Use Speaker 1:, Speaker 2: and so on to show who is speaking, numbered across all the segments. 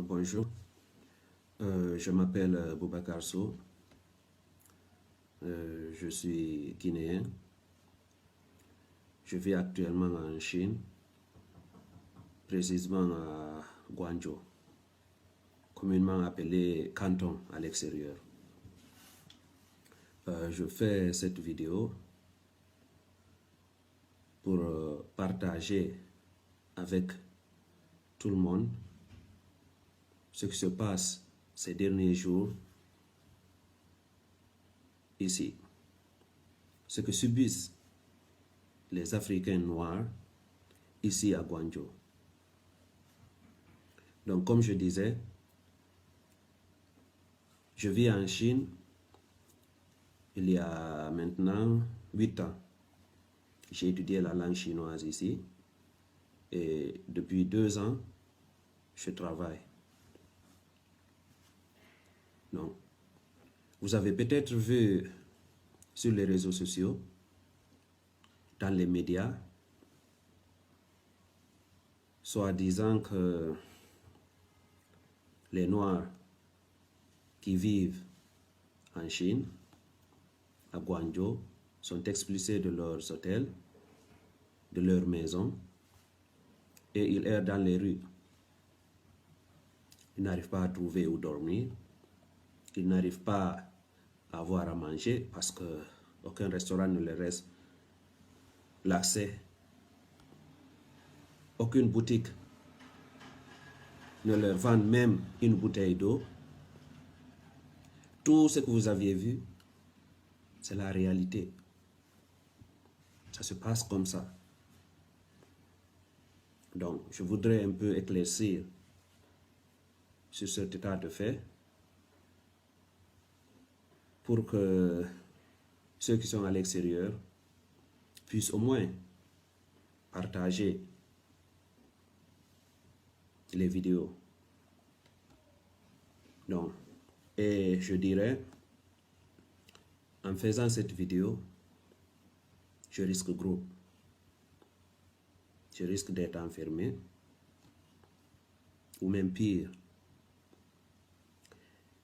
Speaker 1: Bonjour, je m'appelle Boubacar Sow, je suis guinéen, je vis actuellement en Chine, précisément à Guangzhou, communément appelé Canton à l'extérieur. Je fais cette vidéo pour partager avec tout le monde ce qui se passe ces derniers jours ici, ce que subissent les Africains noirs ici à Guangzhou. Donc, comme je disais, je vis en Chine il y a maintenant 8 ans. J'ai étudié la langue chinoise ici et depuis 2 ans, je travaille. Donc, vous avez peut-être vu sur les réseaux sociaux, dans les médias, soit disant que les Noirs qui vivent en Chine, à Guangzhou, sont expulsés de leurs hôtels, de leurs maisons, et ils errent dans les rues. Ils n'arrivent pas à trouver où dormir, ils n'arrivent pas à avoir à manger parce qu'aucun restaurant ne leur reste l'accès. Aucune boutique ne leur vend même une bouteille d'eau. Tout ce que vous aviez vu, c'est la réalité. Ça se passe comme ça. Donc, je voudrais un peu éclaircir sur cet état de fait pour que ceux qui sont à l'extérieur puissent au moins partager les vidéos. Donc, et je dirais, en faisant cette vidéo, je risque gros. Je risque d'être enfermé, ou même pire.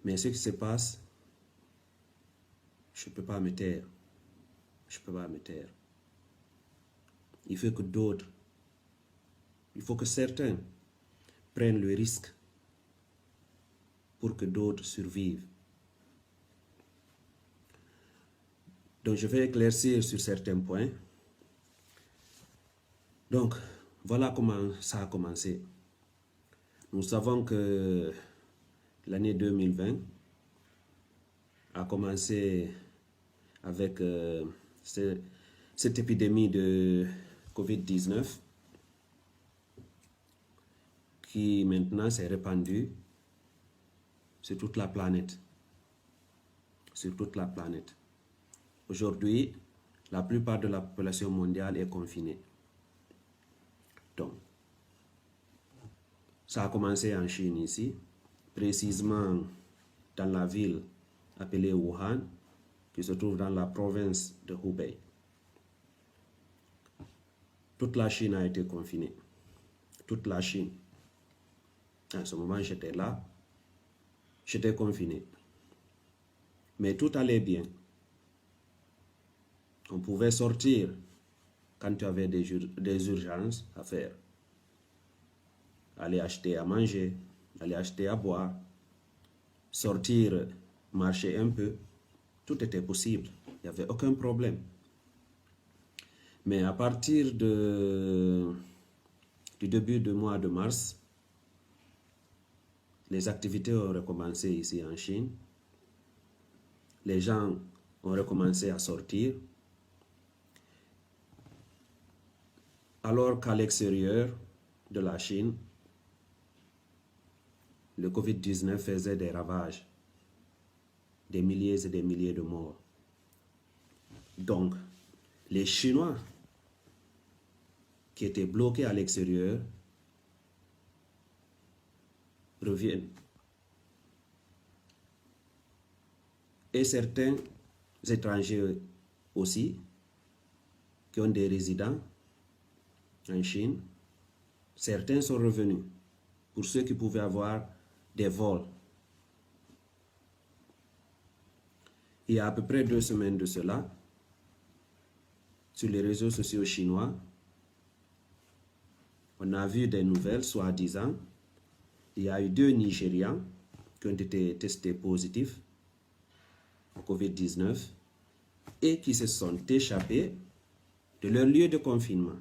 Speaker 1: Mais ce qui se passe, je ne peux pas me taire. Je ne peux pas me taire. Il faut que d'autres, il faut que certains prennent le risque pour que d'autres survivent. Donc, je vais éclaircir sur certains points. Donc, voilà comment ça a commencé. Nous savons que l'année 2020 a commencé avec cette épidémie de Covid-19 qui maintenant s'est répandue sur toute la planète. Sur toute la planète. Aujourd'hui, la plupart de la population mondiale est confinée. Donc, ça a commencé en Chine ici, précisément dans la ville appelée Wuhan, qui se trouve dans la province de Hubei. Toute la Chine a été confinée. Toute la Chine. À ce moment, j'étais là. J'étais confiné. Mais tout allait bien. On pouvait sortir quand tu avais des urgences à faire. Aller acheter à manger, aller acheter à boire, sortir, marcher un peu. Tout était possible. Il n'y avait aucun problème. Mais à partir du début du mois de mars, les activités ont recommencé ici en Chine. Les gens ont recommencé à sortir. Alors qu'à l'extérieur de la Chine, le Covid-19 faisait des ravages, des milliers et des milliers de morts. Donc, les Chinois qui étaient bloqués à l'extérieur reviennent. Et certains étrangers aussi, qui ont des résidents en Chine, certains sont revenus. Pour ceux qui pouvaient avoir des vols. Il y a à peu près 2 semaines de cela, sur les réseaux sociaux chinois, on a vu des nouvelles, soi-disant, il y a eu 2 Nigérians qui ont été testés positifs au COVID-19 et qui se sont échappés de leur lieu de confinement.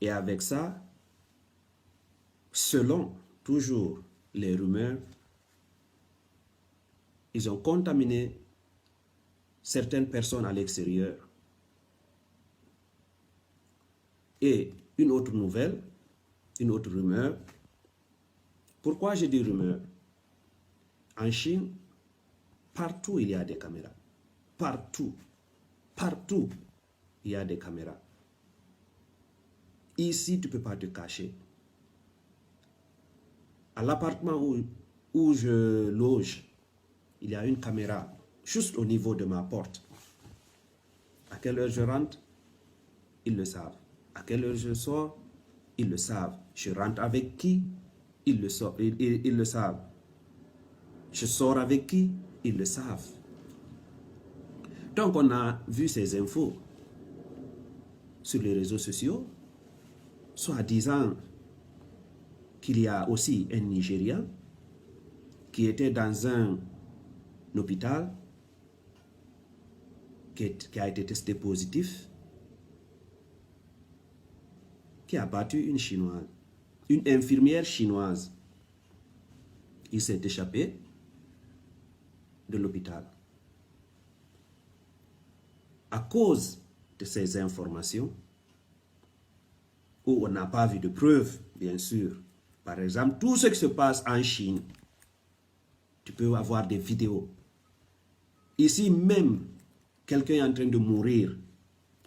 Speaker 1: Et avec ça, selon toujours les rumeurs, ils ont contaminé certaines personnes à l'extérieur. Et une autre nouvelle, une autre rumeur. Pourquoi je dis rumeur? En Chine, partout il y a des caméras. Partout. Partout, il y a des caméras. Ici, tu ne peux pas te cacher. À l'appartement où je loge, il y a une caméra juste au niveau de ma porte. À quelle heure je rentre, ils le savent. À quelle heure je sors, ils le savent. Je rentre avec qui, ils le savent. Je sors avec qui, ils le savent. Donc on a vu ces infos sur les réseaux sociaux, soit disant qu'il y a aussi un Nigérian qui était dans un hôpital, qui a été testé positif, qui a battu une Chinoise, une infirmière chinoise. Il s'est échappé de l'hôpital. À cause de ces informations, où on n'a pas vu de preuves, bien sûr. Par exemple, tout ce qui se passe en Chine, tu peux avoir des vidéos. Ici même, quelqu'un est en train de mourir.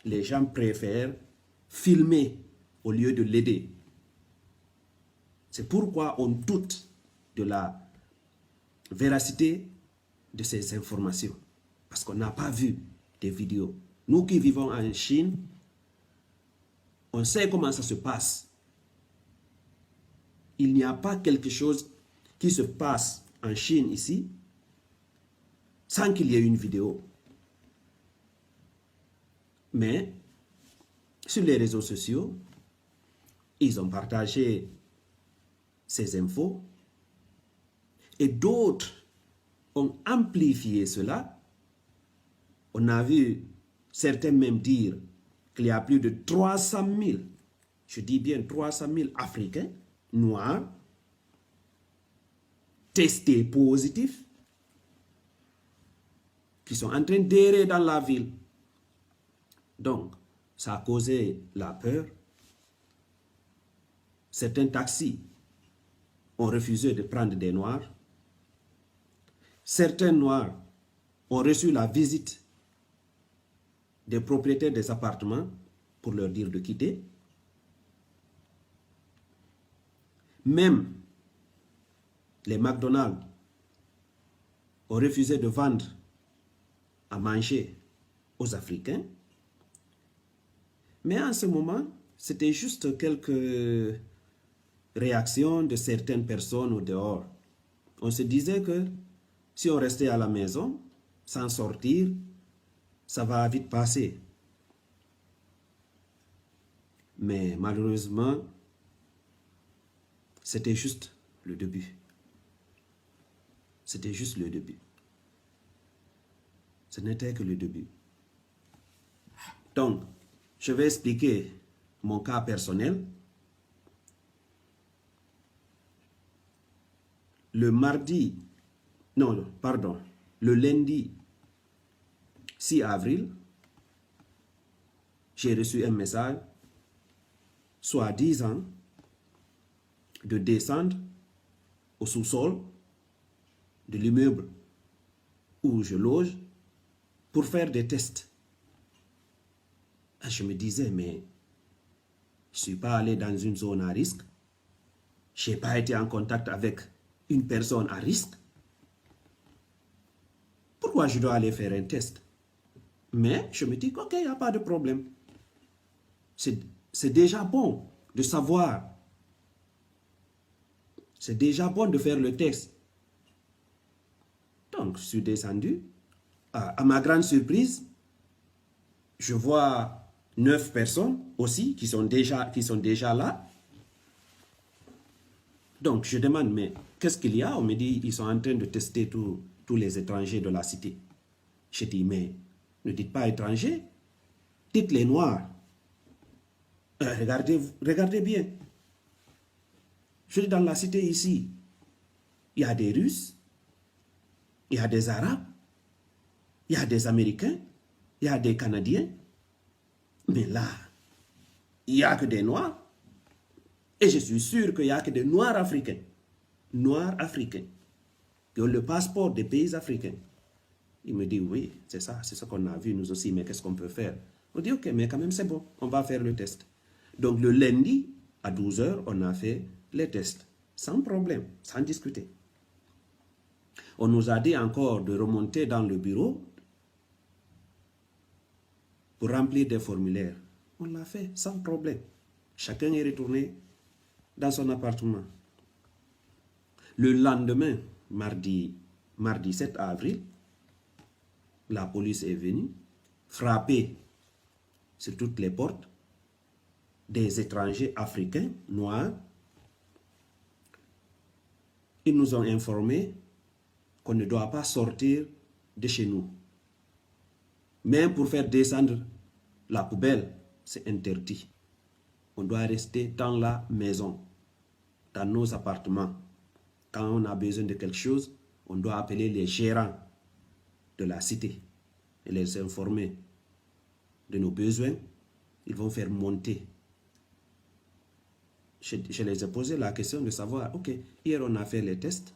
Speaker 1: Les gens préfèrent filmer au lieu de l'aider. C'est pourquoi on doute de la véracité de ces informations. Parce qu'on n'a pas vu des vidéos. Nous qui vivons en Chine, on sait comment ça se passe. Il n'y a pas quelque chose qui se passe en Chine ici sans qu'il y ait une vidéo. Mais sur les réseaux sociaux, ils ont partagé ces infos et d'autres ont amplifié cela. On a vu certains même dire qu'il y a plus de 300 000, je dis bien 300 000 Africains noirs testés positifs qui sont en train d'errer dans la ville. Donc, ça a causé la peur. Certains taxis ont refusé de prendre des Noirs. Certains Noirs ont reçu la visite des propriétaires des appartements pour leur dire de quitter. Même les McDonald's ont refusé de vendre à manger aux Africains. Mais en ce moment, c'était juste quelques réactions de certaines personnes au dehors. On se disait que si on restait à la maison, sans sortir, ça va vite passer. Mais malheureusement, c'était juste le début. C'était juste le début. Ce n'était que le début. Donc, je vais expliquer mon cas personnel. Le lundi 6 avril, j'ai reçu un message soi-disant de descendre au sous-sol de l'immeuble où je loge pour faire des tests. Je me disais, mais je ne suis pas allé dans une zone à risque. Je n'ai pas été en contact avec une personne à risque. Pourquoi je dois aller faire un test? Mais je me dis ok, il n'y a pas de problème. C'est déjà bon de savoir C'est déjà bon de faire le test. Donc, je suis descendu. À ma grande surprise, je vois 9 personnes aussi qui sont déjà là. Donc, je demande, mais qu'est-ce qu'il y a? On me dit, ils sont en train de tester tous les étrangers de la cité. Je dis, mais ne dites pas étrangers, dites les noirs. Regardez bien. Je dis, dans la cité ici, il y a des Russes, il y a des Arabes, il y a des Américains, il y a des Canadiens. Mais là, il n'y a que des Noirs. Et je suis sûr qu'il n'y a que des Noirs africains. Noirs africains. Qui ont le passeport des pays africains. Il me dit, oui, c'est ça, c'est ce qu'on a vu nous aussi, mais qu'est-ce qu'on peut faire? On dit, ok, mais quand même c'est bon, on va faire le test. Donc le lundi, à 12 h, on a fait les tests. Sans problème, sans discuter. On nous a dit encore de remonter dans le bureau pour remplir des formulaires. On l'a fait sans problème. Chacun est retourné dans son appartement. Le lendemain, mardi 7 avril, la police est venue frapper sur toutes les portes des étrangers africains, noirs. Ils nous ont informé qu'on ne doit pas sortir de chez nous. Même pour faire descendre la poubelle, c'est interdit. On doit rester dans la maison, dans nos appartements. Quand on a besoin de quelque chose, on doit appeler les gérants de la cité et les informer de nos besoins. Ils vont faire monter. Je les ai posé la question de savoir, ok, hier on a fait les tests.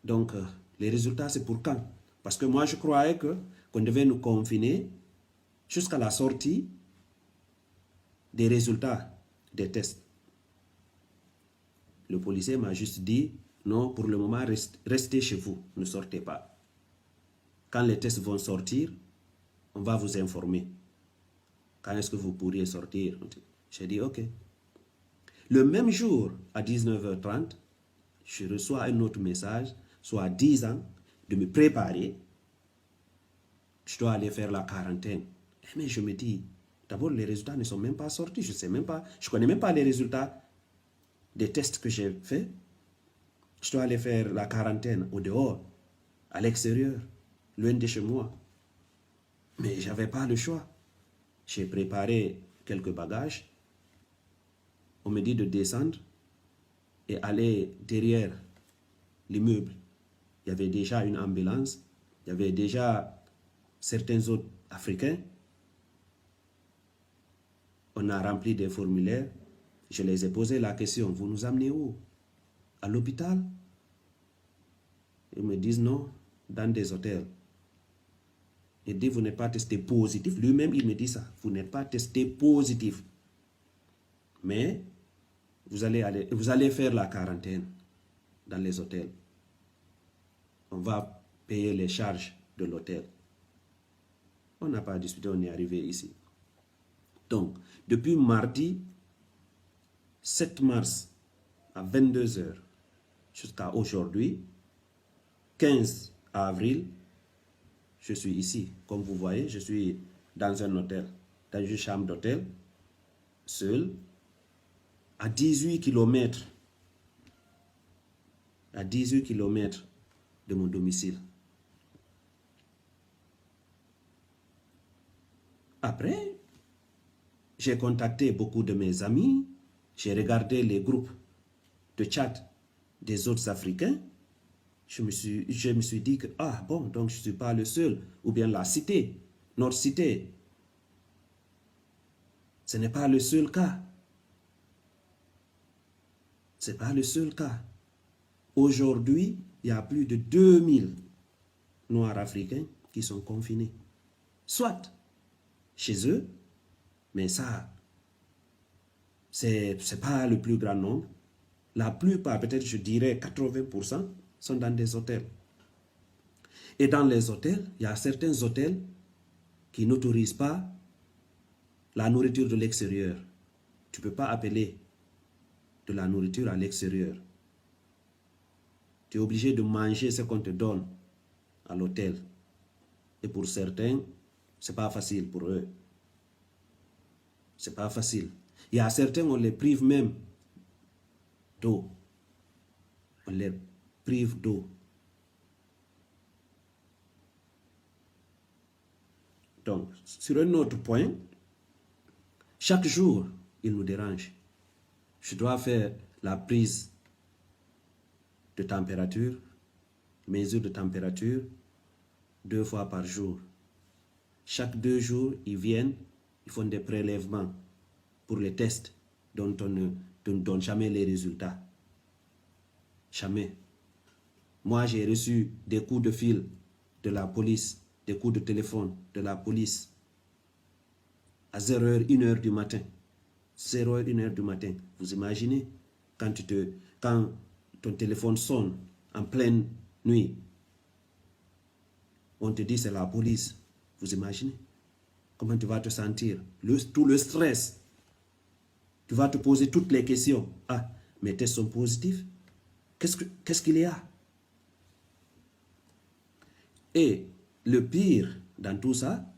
Speaker 1: Donc, les résultats, c'est pour quand? Parce que moi, je croyais qu'on devait nous confiner jusqu'à la sortie des résultats des tests. Le policier m'a juste dit, non, pour le moment, restez chez vous, ne sortez pas. Quand les tests vont sortir, on va vous informer. Quand est-ce que vous pourriez sortir? J'ai dit, ok. Le même jour, à 19 h 30, je reçois un autre message, soit disant de me préparer. Je dois aller faire la quarantaine. Mais je me dis, d'abord, les résultats ne sont même pas sortis. Je ne connais même pas les résultats des tests que j'ai faits. Je dois aller faire la quarantaine au dehors, à l'extérieur, loin de chez moi. Mais je n'avais pas le choix. J'ai préparé quelques bagages. On me dit de descendre et aller derrière l'immeuble. Il y avait déjà une ambulance. Il y avait déjà certains autres Africains. On a rempli des formulaires. Je les ai posé la question, vous nous amenez où? À l'hôpital? Ils me disent non, dans des hôtels. Il dit, vous n'êtes pas testé positif. Lui-même, il me dit ça. Vous n'êtes pas testé positif. Mais vous allez faire la quarantaine dans les hôtels. On va payer les charges de l'hôtel. On n'a pas discuté, on est arrivé ici. Donc, depuis mardi 7 mars à 22 h jusqu'à aujourd'hui, 15 avril, je suis ici. Comme vous voyez, je suis dans un hôtel, dans une chambre d'hôtel, seul, à 18 km. À 18 km de mon domicile. Après, j'ai contacté beaucoup de mes amis, j'ai regardé les groupes de chat des autres Africains. Je me suis dit que, ah bon, donc je ne suis pas le seul, ou bien la cité, notre cité. Ce n'est pas le seul cas. Ce n'est pas le seul cas. Aujourd'hui, il y a plus de 2000 Noirs africains qui sont confinés. Soit chez eux, mais ça, c'est pas le plus grand nombre. La plupart, peut-être je dirais 80%, sont dans des hôtels. Et dans les hôtels, il y a certains hôtels qui n'autorisent pas la nourriture de l'extérieur. Tu ne peux pas appeler de la nourriture à l'extérieur. Tu es obligé de manger ce qu'on te donne à l'hôtel. Et pour certains, c'est pas facile pour eux. C'est pas facile. Il y a certains, on les prive même d'eau. On les prive d'eau. Donc, sur un autre point, chaque jour, il nous dérange. Je dois faire la prise de température, mesure de température, 2 fois par jour. Chaque 2 jours, ils viennent, ils font des prélèvements pour les tests dont on ne donne jamais les résultats. Jamais. Moi, j'ai reçu des coups de fil de la police, des coups de téléphone de la police à 0h, 1h du matin. 0h, 1h du matin. Vous imaginez quand ton téléphone sonne en pleine nuit, on te dit c'est la police. Vous imaginez comment tu vas te sentir? Tout le stress. Tu vas te poser toutes les questions. Ah, mes tests sont positifs. Qu'est-ce qu'il y a? Et le pire dans tout ça,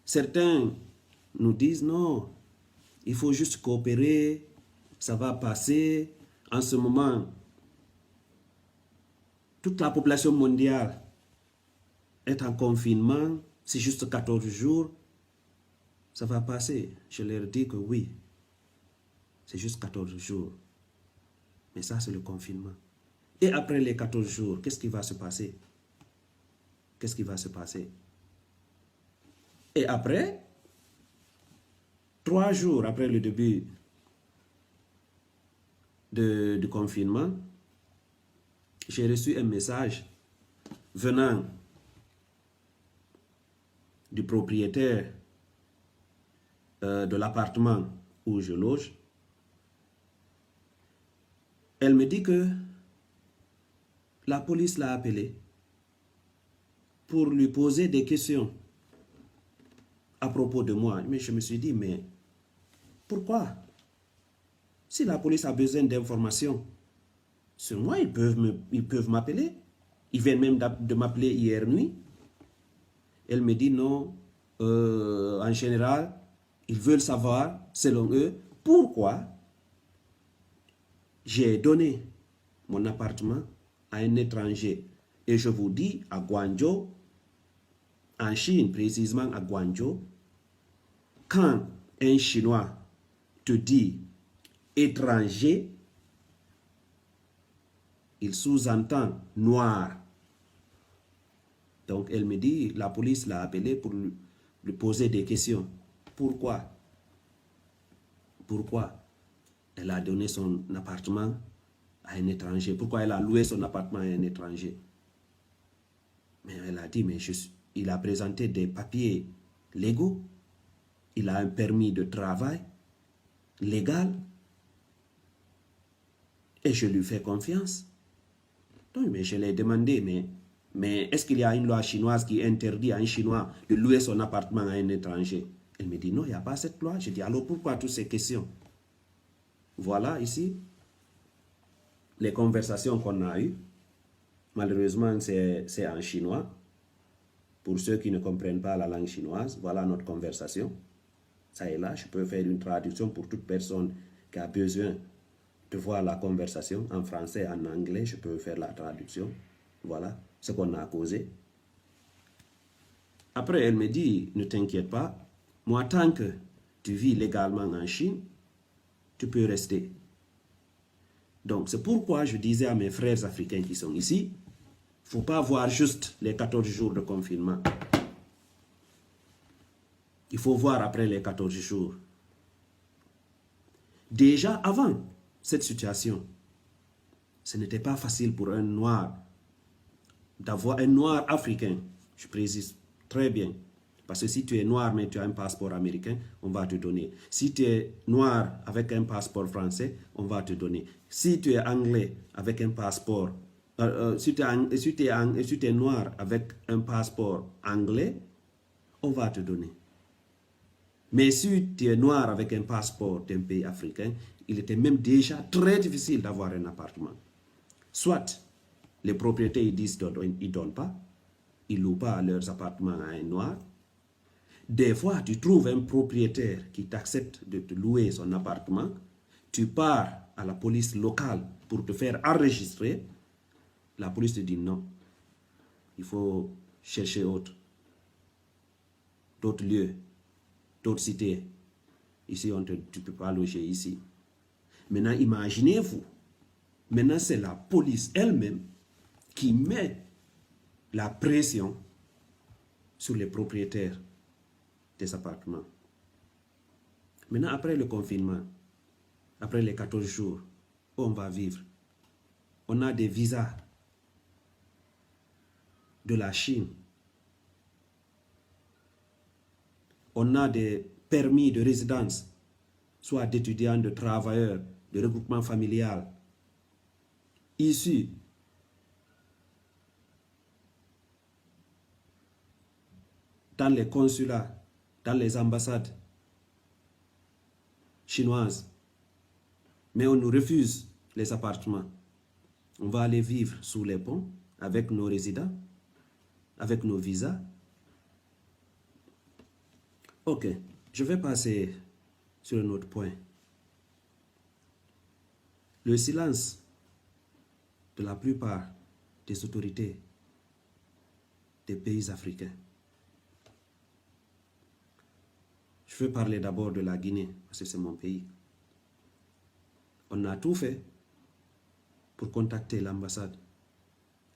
Speaker 1: certains nous disent non, il faut juste coopérer, ça va passer. En ce moment, toute la population mondiale est en confinement, c'est juste 14 jours, ça va passer. Je leur dis que oui, c'est juste 14 jours. Mais ça, c'est le confinement. Et après les 14 jours, qu'est-ce qui va se passer? Qu'est-ce qui va se passer? Et après, 3 jours après le début du confinement, j'ai reçu un message venant du propriétaire de l'appartement où je loge. Elle me dit que la police l'a appelé pour lui poser des questions à propos de moi. Mais je me suis dit, mais pourquoi? Si la police a besoin d'informations sur moi, ils peuvent m'appeler. Ils viennent même de m'appeler hier nuit. Elle me dit non, en général, ils veulent savoir, selon eux, pourquoi j'ai donné mon appartement à un étranger. Et je vous dis, à Guangzhou, en Chine, précisément à Guangzhou, quand un Chinois te dit étranger, il sous-entend noir. Donc elle me dit, la police l'a appelé pour lui poser des questions. Pourquoi? Pourquoi elle a donné son appartement à un étranger? Pourquoi elle a loué son appartement à un étranger? Mais elle a dit, mais il a présenté des papiers légaux. Il a un permis de travail légal. Et je lui fais confiance. Donc, mais je l'ai demandé, mais est-ce qu'il y a une loi chinoise qui interdit à un Chinois de louer son appartement à un étranger? Elle me dit, non, il n'y a pas cette loi. Je dis, alors pourquoi toutes ces questions? Voilà ici les conversations qu'on a eues. Malheureusement, c'est en chinois. Pour ceux qui ne comprennent pas la langue chinoise, voilà notre conversation. Ça est là, je peux faire une traduction pour toute personne qui a besoin de voir la conversation en français, en anglais, je peux faire la traduction. Voilà ce qu'on a causé. Après, elle me dit, ne t'inquiète pas, moi, tant que tu vis légalement en Chine, tu peux rester. Donc, c'est pourquoi je disais à mes frères africains qui sont ici, il ne faut pas voir juste les 14 jours de confinement. Il faut voir après les 14 jours. Déjà avant cette situation, ce n'était pas facile pour un noir d'avoir un noir africain, je précise très bien. Parce que si tu es noir mais tu as un passeport américain, on va te donner. Si tu es noir avec un passeport français, on va te donner. Si tu es anglais avec un passeport, si tu es noir avec un passeport anglais, on va te donner. Mais si tu es noir avec un passeport d'un pays africain, il était même déjà très difficile d'avoir un appartement. Soit les propriétaires ils disent qu'ils ne donnent pas, ils ne louent pas leurs appartements à un noir. Des fois, tu trouves un propriétaire qui t'accepte de te louer son appartement, tu pars à la police locale pour te faire enregistrer, la police te dit non, il faut chercher d'autres lieux, d'autres cités. Ici, tu ne peux pas loger ici. Maintenant, imaginez-vous, maintenant c'est la police elle-même qui met la pression sur les propriétaires des appartements. Maintenant, après le confinement, après les 14 jours, où on va vivre, on a des visas de la Chine. On a des permis de résidence, soit d'étudiants, de travailleurs, de regroupement familial, issus dans les consulats, dans les ambassades chinoises. Mais on nous refuse les appartements. On va aller vivre sous les ponts avec nos résidents, avec nos visas. Ok, je vais passer sur un autre point. Le silence de la plupart des autorités des pays africains. Je veux parler d'abord de la Guinée, parce que c'est mon pays. On a tout fait pour contacter l'ambassade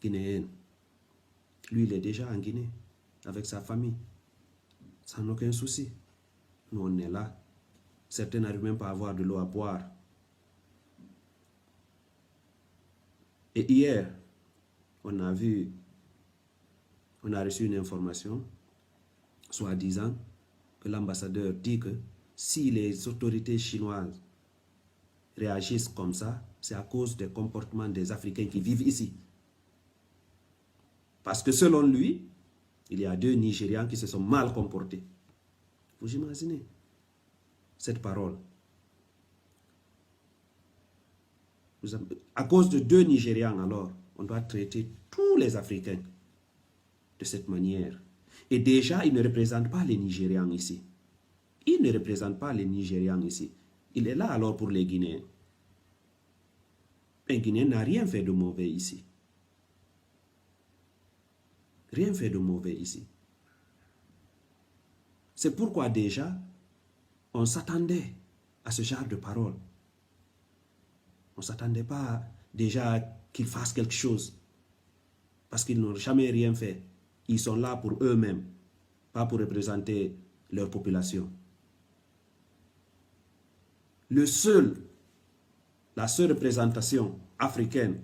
Speaker 1: guinéenne. Lui, il est déjà en Guinée, avec sa famille, sans aucun souci. Nous, on est là. Certains n'arrivent même pas à avoir de l'eau à boire. Et hier, on a reçu une information, soi-disant, que l'ambassadeur dit que si les autorités chinoises réagissent comme ça, c'est à cause des comportements des Africains qui vivent ici. Parce que selon lui, il y a 2 Nigérians qui se sont mal comportés. Vous imaginez cette parole? À cause de 2 Nigérians, alors, on doit traiter tous les Africains de cette manière. Et déjà, il ne représente pas les Nigérians ici. Il ne représente pas les Nigérians ici. Il est là alors pour les Guinéens. Un Guinéen n'a rien fait de mauvais ici. Rien fait de mauvais ici. C'est pourquoi déjà, on s'attendait à ce genre de paroles. On ne s'attendait pas déjà qu'ils fassent quelque chose. Parce qu'ils n'ont jamais rien fait. Ils sont là pour eux-mêmes, pas pour représenter leur population. La seule représentation africaine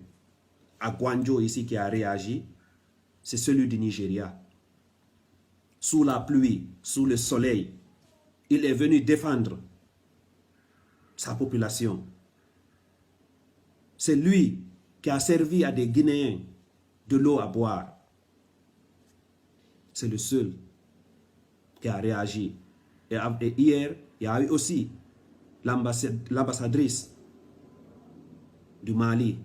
Speaker 1: à Gwanjo ici qui a réagi, c'est celui du Nigeria. Sous la pluie, sous le soleil, il est venu défendre sa population. C'est lui qui a servi à des Guinéens de l'eau à boire. C'est le seul qui a réagi. Et hier, il y a eu aussi l'ambassadrice du Mali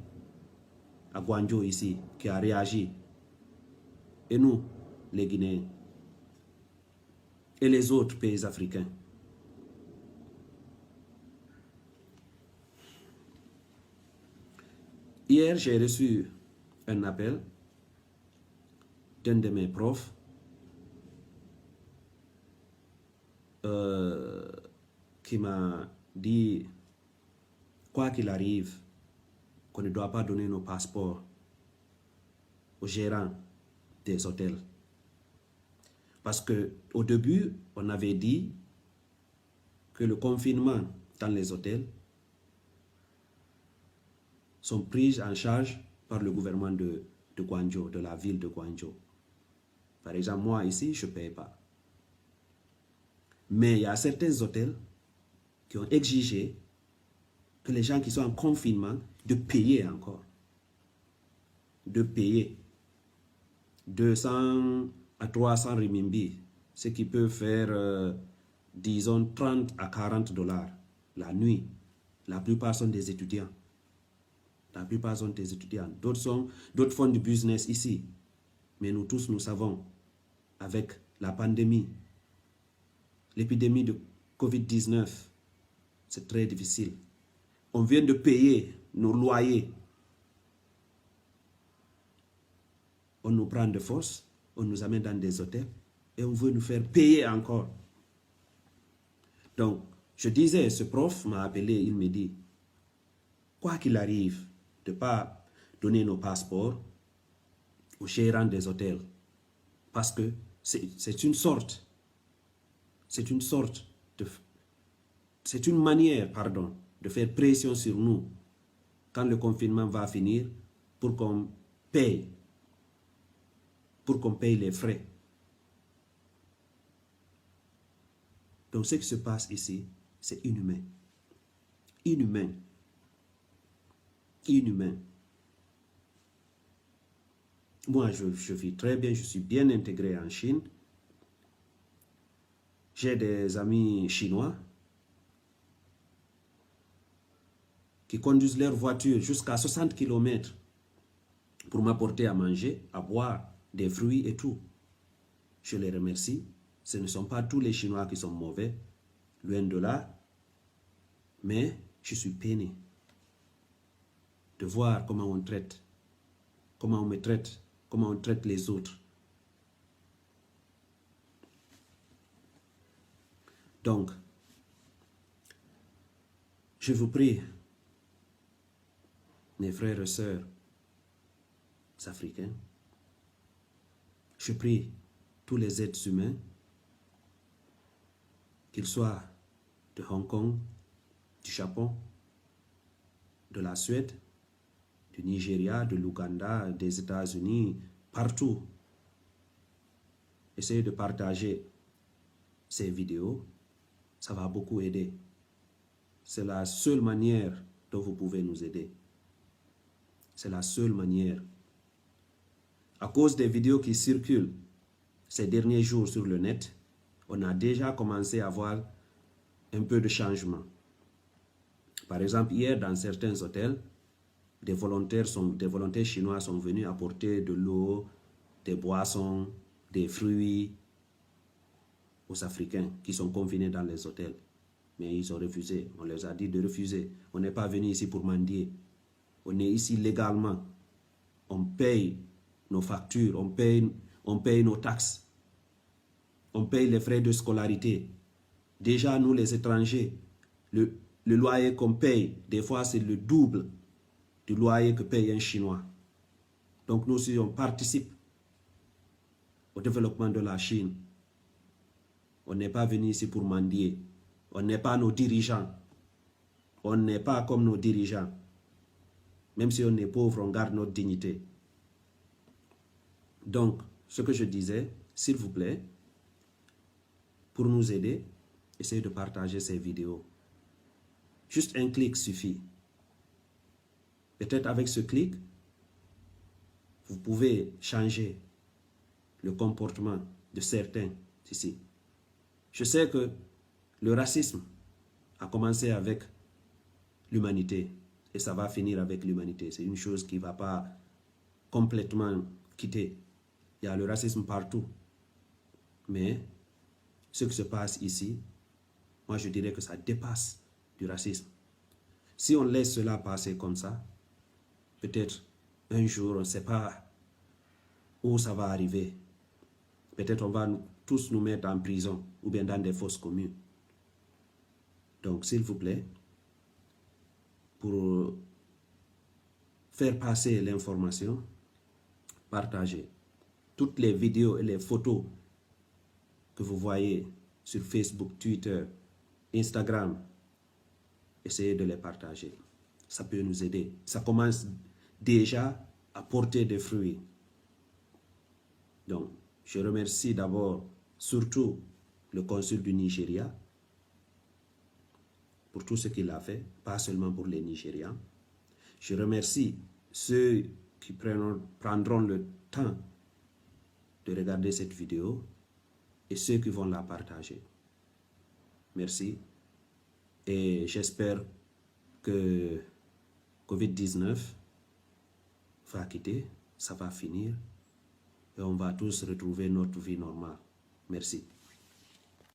Speaker 1: à Gwanjo ici qui a réagi. Et nous, les Guinéens, et les autres pays africains. Hier, j'ai reçu un appel d'un de mes profs qui m'a dit, quoi qu'il arrive, qu'on ne doit pas donner nos passeports aux gérants des hôtels. Parce qu'au début, on avait dit que le confinement dans les hôtels sont pris en charge par le gouvernement de Gwanjo, de la ville de Gwanjo. Par exemple, moi ici, je ne paye pas. Mais il y a certains hôtels qui ont exigé que les gens qui sont en confinement, de payer encore. De payer 200 à 300 renminbi, ce qui peut faire disons 30 à 40 dollars la nuit. La plupart sont des étudiants. La plupart sont des étudiants. D'autres font du business ici. Mais nous tous, nous savons, avec la pandémie, l'épidémie de COVID-19, c'est très difficile. On vient de payer nos loyers. On nous prend de force, on nous amène dans des hôtels et on veut nous faire payer encore. Donc, je disais, ce prof m'a appelé, il me dit, quoi qu'il arrive, de ne pas donner nos passeports aux gérants des hôtels. Parce que c'est une manière, de faire pression sur nous quand le confinement va finir pour qu'on paye les frais. Donc ce qui se passe ici, c'est inhumain. Inhumain. Inhumain. Moi, je vis très bien, je suis bien intégré en Chine. J'ai des amis chinois qui conduisent leur voiture jusqu'à 60 km pour m'apporter à manger, à boire, des fruits et tout. Je les remercie. Ce ne sont pas tous les Chinois qui sont mauvais, loin de là, mais je suis peiné de voir comment on traite, comment on me traite, comment on traite les autres. Donc, je vous prie, mes frères et sœurs africains, je prie tous les êtres humains, qu'ils soient de Hong Kong, du Japon, de la Suède, du Nigeria, de l'Ouganda, des États-Unis, partout. Essayez de partager ces vidéos, ça va beaucoup aider. C'est la seule manière dont vous pouvez nous aider. C'est la seule manière. À cause des vidéos qui circulent ces derniers jours sur le net, on a déjà commencé à voir un peu de changement. Par exemple, hier, dans certains hôtels, des volontaires chinois sont venus apporter de l'eau, des boissons, des fruits aux Africains qui sont confinés dans les hôtels. Mais ils ont refusé. On leur a dit de refuser. On n'est pas venu ici pour mendier. On est ici légalement. On paye nos factures, on paye nos taxes. On paye les frais de scolarité. Déjà, nous les étrangers, le loyer qu'on paye, des fois c'est le double du loyer que paye un Chinois. Donc nous aussi, on participe au développement de la Chine. On n'est pas venu ici pour mendier. On n'est pas nos dirigeants. On n'est pas comme nos dirigeants. Même si on est pauvre, on garde notre dignité. Donc, ce que je disais, s'il vous plaît, pour nous aider, essayez de partager ces vidéos. Juste un clic suffit. Peut-être avec ce clic, vous pouvez changer le comportement de certains ici. Je sais que le racisme a commencé avec l'humanité et ça va finir avec l'humanité. C'est une chose qui ne va pas complètement quitter. Il y a le racisme partout. Mais ce qui se passe ici, moi je dirais que ça dépasse du racisme. Si on laisse cela passer comme ça, peut-être un jour, on ne sait pas où ça va arriver. Peut-être on va tous nous mettre en prison ou bien dans des fosses communes. Donc, s'il vous plaît, pour faire passer l'information, partagez toutes les vidéos et les photos que vous voyez sur Facebook, Twitter, Instagram. Essayez de les partager. Ça peut nous aider. Ça commence déjà à porter des fruits. Donc, je remercie d'abord, surtout, le consul du Nigeria pour tout ce qu'il a fait, pas seulement pour les Nigérians. Je remercie ceux qui prendront le temps de regarder cette vidéo et ceux qui vont la partager. Merci. Et j'espère que Covid-19 va quitter, ça va finir et on va tous retrouver notre vie normale. Merci.